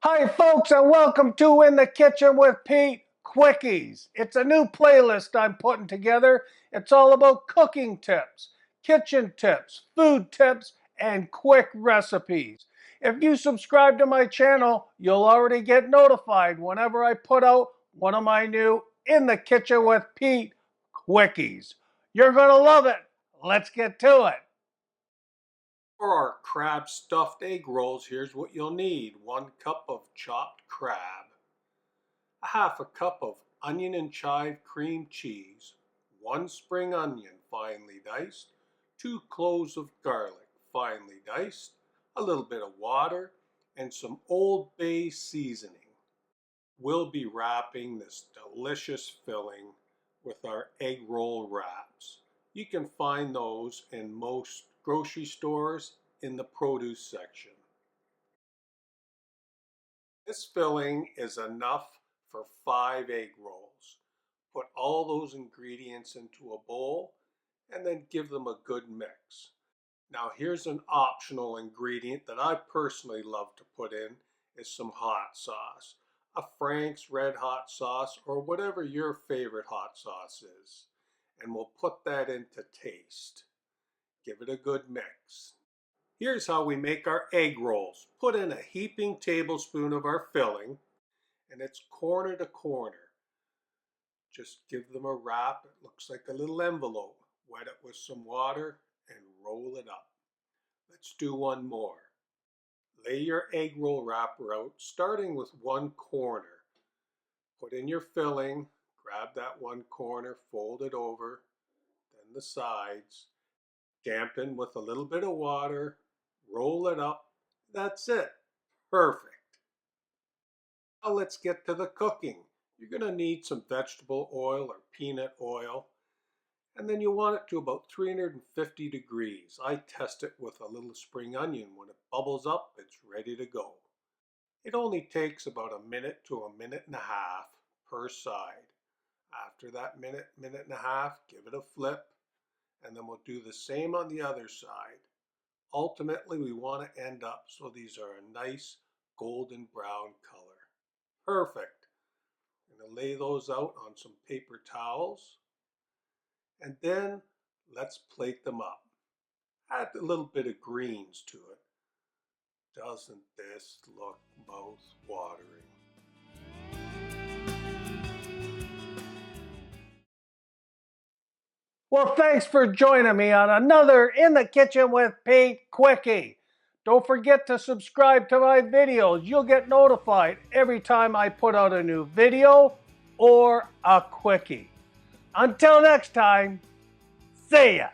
Hi folks, and welcome to In the Kitchen with Pete Quickies. It's a new playlist I'm putting together. It's all about cooking tips, kitchen tips, food tips, and quick recipes. If you subscribe to my channel, you'll already get notified whenever I put out one of my new In the Kitchen with Pete Quickies. You're going to love it. Let's get to it. For our crab stuffed egg rolls, here's what you'll need. 1 cup of chopped crab, a half a cup of onion and chive cream cheese, 1 spring onion finely diced, 2 cloves of garlic finely diced, a little bit of water, and some Old Bay seasoning. We'll be wrapping this delicious filling with our egg roll wraps. You can find those in most grocery stores in the produce section. This filling is enough for 5 egg rolls. Put all those ingredients into a bowl and then give them a good mix. Now here's an optional ingredient that I personally love to put in is some hot sauce. A Frank's Red Hot sauce or whatever your favorite hot sauce is. And we'll put that into taste. Give it a good mix. Here's how we make our egg rolls. Put in a heaping tablespoon of our filling and it's corner to corner. Just give them a wrap. It looks like a little envelope. Wet it with some water and roll it up. Let's do one more. Lay your egg roll wrapper out, starting with one corner. Put in your filling, grab that one corner, fold it over, then the sides. Dampen with a little bit of water, roll it up. That's it. Perfect. Now let's get to the cooking. You're going to need some vegetable oil or peanut oil. And then you want it to about 350 degrees. I test it with a little spring onion. When it bubbles up, it's ready to go. It only takes about a minute to a minute and a half per side. After that minute, minute and a half, give it a flip, and then we'll do the same on the other side. Ultimately, we want to end up so these are a nice golden brown color. Perfect. I'm going to lay those out on some paper towels. And then let's plate them up. Add a little bit of greens to it. Doesn't this look mouth-watering? Well, thanks for joining me on another In the Kitchen with Pete Quickie. Don't forget to subscribe to my videos. You'll get notified every time I put out a new video or a quickie. Until next time, see ya.